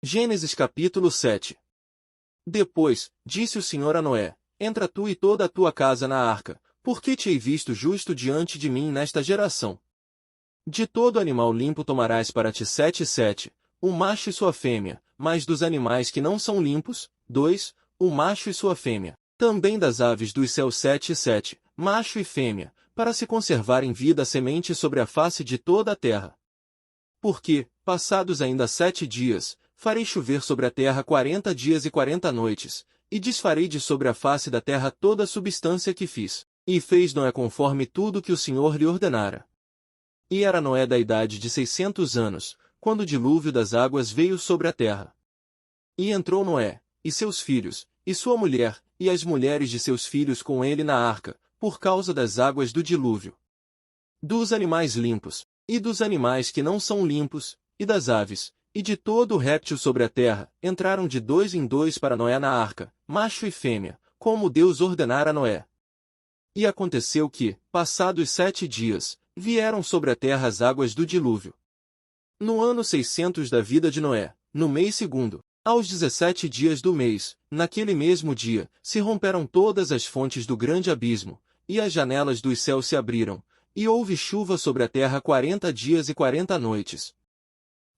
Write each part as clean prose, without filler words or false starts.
Gênesis capítulo 7. Depois, disse o Senhor a Noé: Entra tu e toda a tua casa na arca, porque te hei visto justo diante de mim nesta geração. De todo animal limpo tomarás para ti 7, o macho e sua fêmea, mas dos animais que não são limpos, 2, o macho e sua fêmea. Também das aves dos céus 7, macho e fêmea, para se conservar em vida a semente sobre a face de toda a terra. Porque, passados ainda 7 dias, farei chover sobre a terra 40 dias e 40 noites, e desfarei de sobre a face da terra toda a substância que fiz. E fez Noé conforme tudo que o Senhor lhe ordenara. E era Noé da idade de 600 anos, quando o dilúvio das águas veio sobre a terra. E entrou Noé, e seus filhos, e sua mulher, e as mulheres de seus filhos com ele na arca, por causa das águas do dilúvio. Dos animais limpos, e dos animais que não são limpos, e das aves, e de todo o réptil sobre a terra, entraram de 2 em 2 para Noé na arca, macho e fêmea, como Deus ordenara a Noé. E aconteceu que, passados 7 dias, vieram sobre a terra as águas do dilúvio. No ano 600 da vida de Noé, no mês segundo, aos 17 dias do mês, naquele mesmo dia, se romperam todas as fontes do grande abismo, e as janelas dos céus se abriram, e houve chuva sobre a terra 40 dias e 40 noites.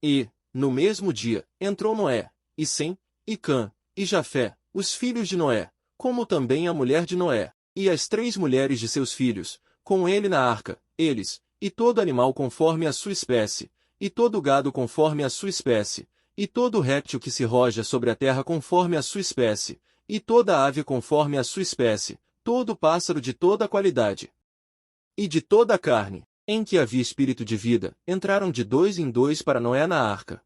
E, no mesmo dia, entrou Noé, e Sem, e Cã, e Jafé, os filhos de Noé, como também a mulher de Noé, e as 3 mulheres de seus filhos, com ele na arca, eles, e todo animal conforme a sua espécie, e todo gado conforme a sua espécie, e todo réptil que se roja sobre a terra conforme a sua espécie, e toda ave conforme a sua espécie, todo pássaro de toda qualidade. E de toda a carne, em que havia espírito de vida, entraram de 2 em 2 para Noé na arca.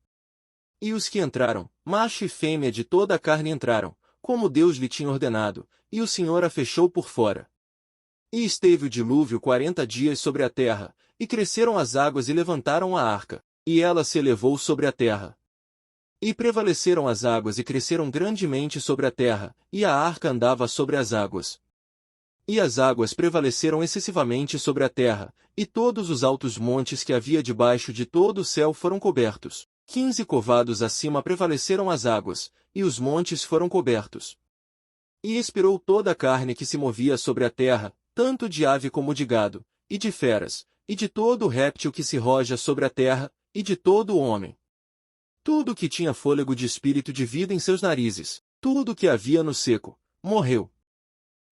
E os que entraram, macho e fêmea de toda a carne entraram, como Deus lhe tinha ordenado, e o Senhor a fechou por fora. E esteve o dilúvio 40 dias sobre a terra, e cresceram as águas e levantaram a arca, e ela se elevou sobre a terra. E prevaleceram as águas e cresceram grandemente sobre a terra, e a arca andava sobre as águas. E as águas prevaleceram excessivamente sobre a terra, e todos os altos montes que havia debaixo de todo o céu foram cobertos. 15 covados acima prevaleceram as águas, e os montes foram cobertos. E expirou toda a carne que se movia sobre a terra, tanto de ave como de gado, e de feras, e de todo o réptil que se roja sobre a terra, e de todo o homem. Tudo que tinha fôlego de espírito de vida em seus narizes, tudo que havia no seco, morreu.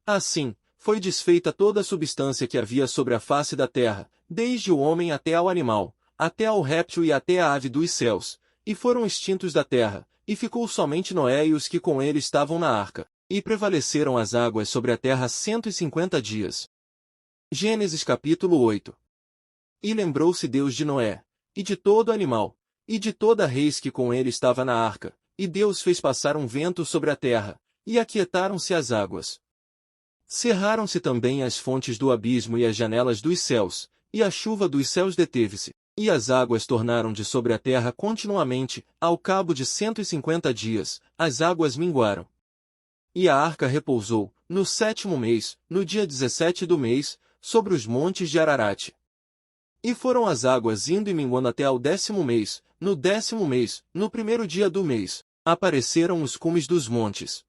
Assim, foi desfeita toda a substância que havia sobre a face da terra, desde o homem até ao animal, até ao réptil e até a ave dos céus, e foram extintos da terra, e ficou somente Noé e os que com ele estavam na arca, e prevaleceram as águas sobre a terra 150 dias. Gênesis capítulo 8. E lembrou-se Deus de Noé, e de todo animal, e de toda a reis que com ele estava na arca, e Deus fez passar um vento sobre a terra, e aquietaram-se as águas. Cerraram-se também as fontes do abismo e as janelas dos céus, e a chuva dos céus deteve-se, e as águas tornaram de sobre a terra continuamente, ao cabo de 150 dias, as águas minguaram. E a arca repousou, no 7º mês, no dia 17 do mês, sobre os montes de Ararate. E foram as águas indo e minguando até ao 10º mês, no 10º mês, no 1º dia do mês, apareceram os cumes dos montes.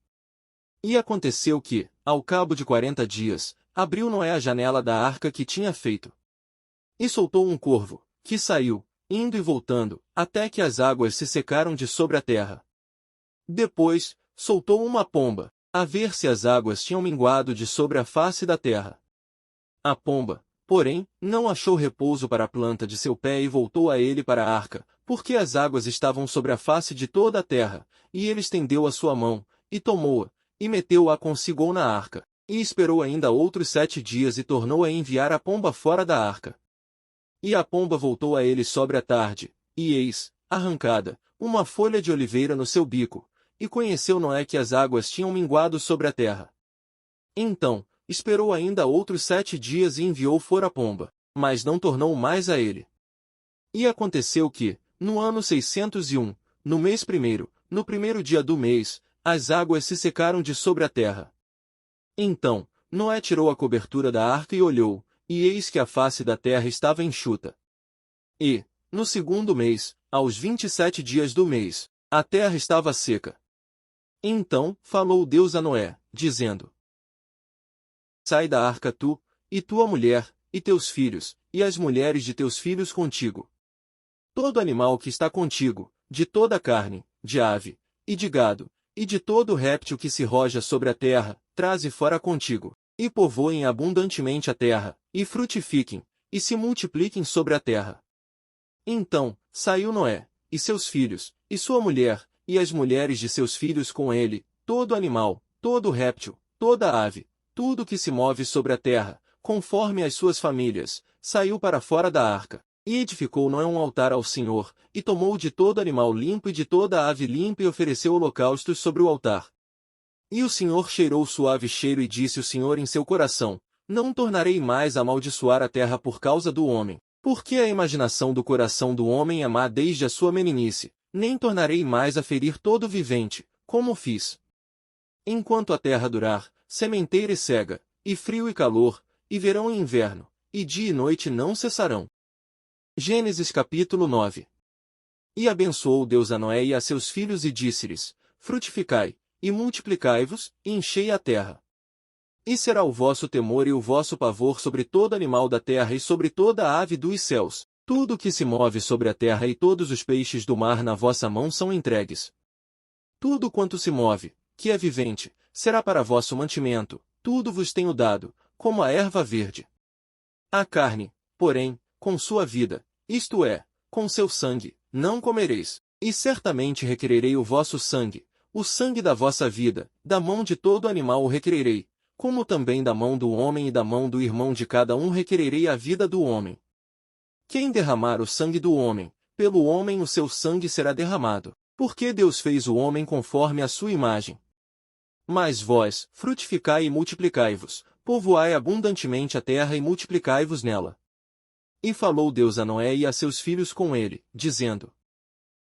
E aconteceu que, ao cabo de 40 dias, abriu Noé a janela da arca que tinha feito. E soltou um corvo, que saiu, indo e voltando, até que as águas se secaram de sobre a terra. Depois, soltou uma pomba, a ver se as águas tinham minguado de sobre a face da terra. A pomba, porém, não achou repouso para a planta de seu pé e voltou a ele para a arca, porque as águas estavam sobre a face de toda a terra, e ele estendeu a sua mão, e tomou-a, e meteu-a consigo na arca, e esperou ainda outros 7 dias e tornou a enviar a pomba fora da arca. E a pomba voltou a ele sobre a tarde, e eis, arrancada, uma folha de oliveira no seu bico, e conheceu Noé que as águas tinham minguado sobre a terra. Então, esperou ainda outros 7 dias e enviou fora a pomba, mas não tornou mais a ele. E aconteceu que, no ano 601, no mês primeiro, no 1º dia do mês, as águas se secaram de sobre a terra. Então, Noé tirou a cobertura da arca e olhou, e eis que a face da terra estava enxuta. E, no 2º mês, aos 27 dias do mês, A terra estava seca. Então falou Deus a Noé, dizendo: Sai da arca tu, e tua mulher, e teus filhos, e as mulheres de teus filhos contigo. Todo animal que está contigo, de toda a carne, de ave, e de gado, e de todo réptil que se roja sobre a terra, traze fora contigo, e povoem abundantemente a terra, e frutifiquem, e se multipliquem sobre a terra. Então saiu Noé, e seus filhos, e sua mulher, e as mulheres de seus filhos com ele, todo animal, todo réptil, toda ave, tudo que se move sobre a terra, conforme as suas famílias, saiu para fora da arca. E edificou Noé um altar ao Senhor, e tomou de todo animal limpo e de toda ave limpa e ofereceu holocaustos sobre o altar. E o Senhor cheirou suave cheiro e disse o Senhor em seu coração: Não tornarei mais a amaldiçoar a terra por causa do homem, porque a imaginação do coração do homem é má desde a sua meninice, nem tornarei mais a ferir todo vivente, como fiz. Enquanto a terra durar, sementeira e cega, e frio e calor, e verão e inverno, e dia e noite não cessarão. Gênesis capítulo 9. E abençoou Deus a Noé e a seus filhos e disse-lhes: Frutificai, e multiplicai-vos, e enchei a terra. E será o vosso temor e o vosso pavor sobre todo animal da terra e sobre toda a ave dos céus. Tudo que se move sobre a terra e todos os peixes do mar na vossa mão são entregues. Tudo quanto se move, que é vivente, será para vosso mantimento, tudo vos tenho dado, como a erva verde. A carne, porém, com sua vida, isto é, com seu sangue, não comereis, e certamente requererei o vosso sangue, o sangue da vossa vida, da mão de todo animal o requererei, como também da mão do homem e da mão do irmão de cada um requererei a vida do homem. Quem derramar o sangue do homem, pelo homem o seu sangue será derramado, porque Deus fez o homem conforme a sua imagem. Mas vós, frutificai e multiplicai-vos, povoai abundantemente a terra e multiplicai-vos nela. E falou Deus a Noé e a seus filhos com ele, dizendo: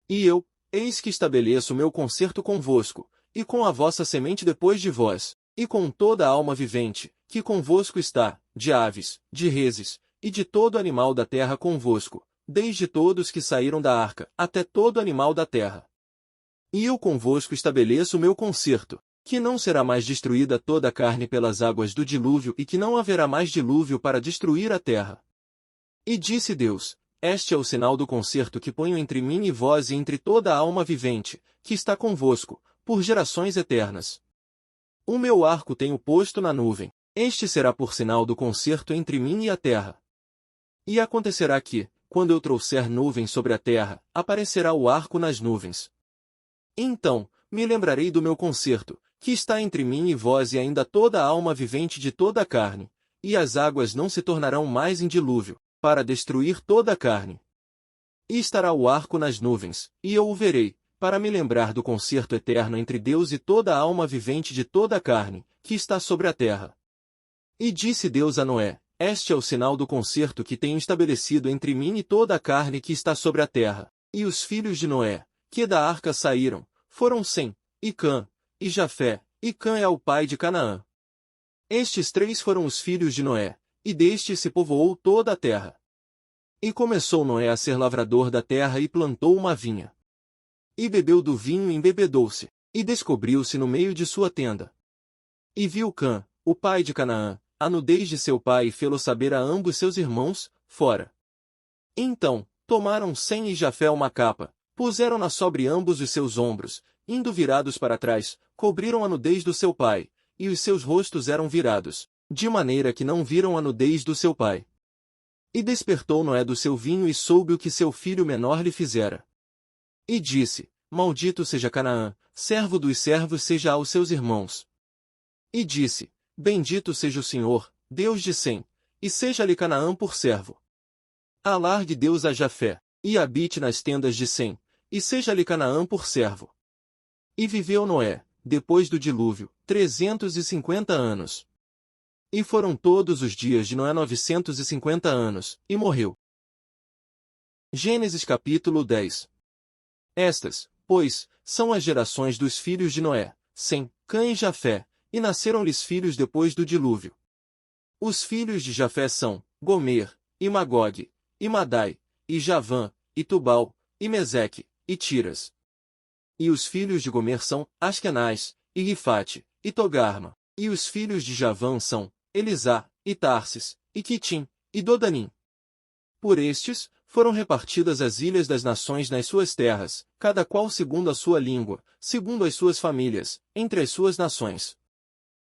E eu, eis que estabeleço o meu concerto convosco, e com a vossa semente depois de vós, e com toda a alma vivente, que convosco está, de aves, de reses, e de todo animal da terra convosco, desde todos que saíram da arca, até todo animal da terra. E eu convosco estabeleço o meu concerto, que não será mais destruída toda a carne pelas águas do dilúvio e que não haverá mais dilúvio para destruir a terra. E disse Deus: Este é o sinal do concerto que ponho entre mim e vós e entre toda a alma vivente, que está convosco, por gerações eternas. O meu arco tenho posto na nuvem, este será por sinal do concerto entre mim e a terra. E acontecerá que, quando eu trouxer nuvem sobre a terra, aparecerá o arco nas nuvens. Então, me lembrarei do meu concerto, que está entre mim e vós e ainda toda a alma vivente de toda a carne, e as águas não se tornarão mais em dilúvio, para destruir toda a carne. E estará o arco nas nuvens, e eu o verei, para me lembrar do concerto eterno entre Deus e toda a alma vivente de toda a carne, que está sobre a terra. E disse Deus a Noé: Este é o sinal do concerto que tenho estabelecido entre mim e toda a carne que está sobre a terra. E os filhos de Noé, que da arca saíram, foram Sem, e Cã, e Jafé, e Cã é o pai de Canaã. Estes três foram os filhos de Noé, e destes se povoou toda a terra. E começou Noé a ser lavrador da terra e plantou uma vinha. E bebeu do vinho e embebedou-se, e descobriu-se no meio de sua tenda. E viu Cã, o pai de Canaã, a nudez de seu pai e fê-lo saber a ambos seus irmãos, fora. Então, tomaram Sem e Jafé uma capa, puseram-na sobre ambos os seus ombros, indo virados para trás, cobriram a nudez do seu pai, e os seus rostos eram virados, de maneira que não viram a nudez do seu pai. E despertou Noé do seu vinho e soube o que seu filho menor lhe fizera. E disse: Maldito seja Canaã, servo dos servos seja aos seus irmãos. E disse: Bendito seja o Senhor, Deus de Sem, e seja-lhe Canaã por servo. Alargue Deus a Jafé, e habite nas tendas de Sem, e seja-lhe Canaã por servo. E viveu Noé, depois do dilúvio, 350 anos. E foram todos os dias de Noé 950 anos, e morreu. Gênesis capítulo 10. Estas, pois, são as gerações dos filhos de Noé, Sem, Cã e Jafé, e nasceram-lhes filhos depois do dilúvio. Os filhos de Jafé são, Gomer, e Magog, e Madai, e Javã, e Tubal, e Meseque, e Tiras. E os filhos de Gomer são Askenaz, e Rifate, e Togarma. E os filhos de Javã são Elisá, e Tarsis, e Quitim, e Dodanim. Por estes, foram repartidas as ilhas das nações nas suas terras, cada qual segundo a sua língua, segundo as suas famílias, entre as suas nações.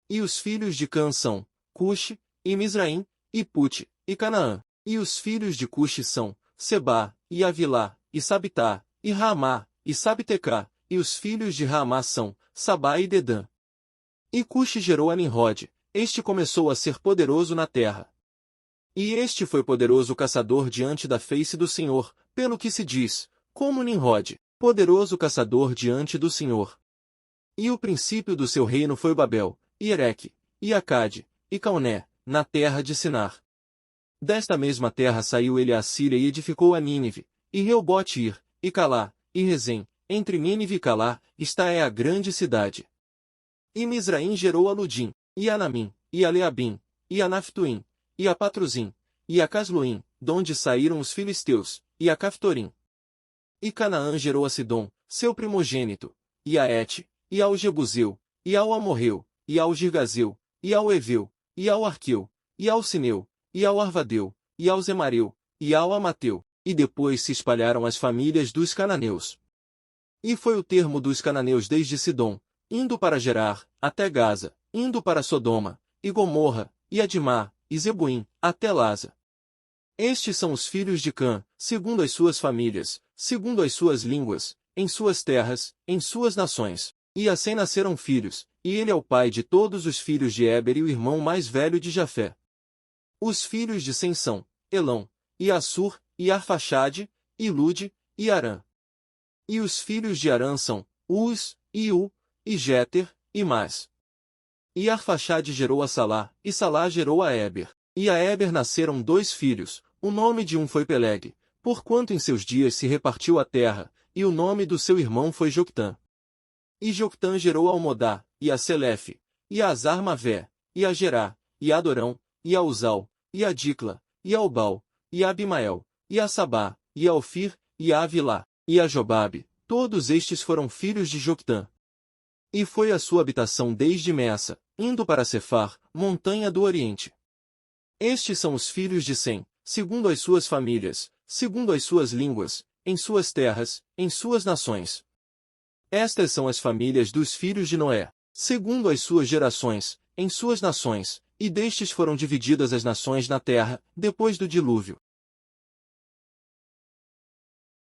E os filhos de Cã são Cuxi, e Misraim, e Pute, e Canaã. E os filhos de Cuxi são Sebá, e Avilá, e Sabitá, e Ramá, e Sabtecá. E os filhos de Ramá são Sabá e Dedã. E Cuxi gerou a Nimrod, este começou a ser poderoso na terra. E este foi poderoso caçador diante da face do Senhor, pelo que se diz, como Nimrod, poderoso caçador diante do Senhor. E o princípio do seu reino foi Babel, e Ereque, e Acade, e Calné, na terra de Sinar. Desta mesma terra saiu ele a Assíria e edificou a Nínive, e Reobote-ir, e Calá, e Rezem, entre Nínive e Calá, está a grande cidade. E Misraim gerou a Ludim, e a Anamim, e a Leabim, e a Naphtuim, e a Patruzim, e a Casluim, donde saíram os filisteus, e a Caftorim. E Canaã gerou a Sidom, seu primogênito, e a Et, e ao Jebuseu, e ao Amorreu, e ao Girgazeu, e ao Eveu, e ao Arqueu, e ao Sineu, e ao Arvadeu, e ao Zemareu, e ao Amateu, e depois se espalharam as famílias dos cananeus. E foi o termo dos cananeus desde Sidom, indo para Gerar, até Gaza, indo para Sodoma, e Gomorra, e Adimá, e Zebuim, até Laza. Estes são os filhos de Cã, segundo as suas famílias, segundo as suas línguas, em suas terras, em suas nações. E a Sem nasceram filhos, e ele é o pai de todos os filhos de Éber e o irmão mais velho de Jafé. Os filhos de Sem são Elão, e Assur, e Arfaxade, e Lude, e Arã. E os filhos de Arã são Uz, e U, e Jéter, e Mas. E Arfaxade gerou a Salá, e Salá gerou a Éber. E a Éber nasceram 2 filhos, o nome de um foi Peleg, porquanto em seus dias se repartiu a terra, e o nome do seu irmão foi Joctã. E Joctã gerou a Almodá, e a Selefe, e a Azar-Mavé, e a Gerá, e a Adorão, e a Uzal, e a Dicla, e a Obal, e a Abimael, e a Sabá, e a Ofir, e a Avilá, e a Jobabe, todos estes foram filhos de Joctã. E foi a sua habitação desde Messa, indo para Cefar, montanha do Oriente. Estes são os filhos de Sem, segundo as suas famílias, segundo as suas línguas, em suas terras, em suas nações. Estas são as famílias dos filhos de Noé, segundo as suas gerações, em suas nações, e destes foram divididas as nações na terra, depois do dilúvio.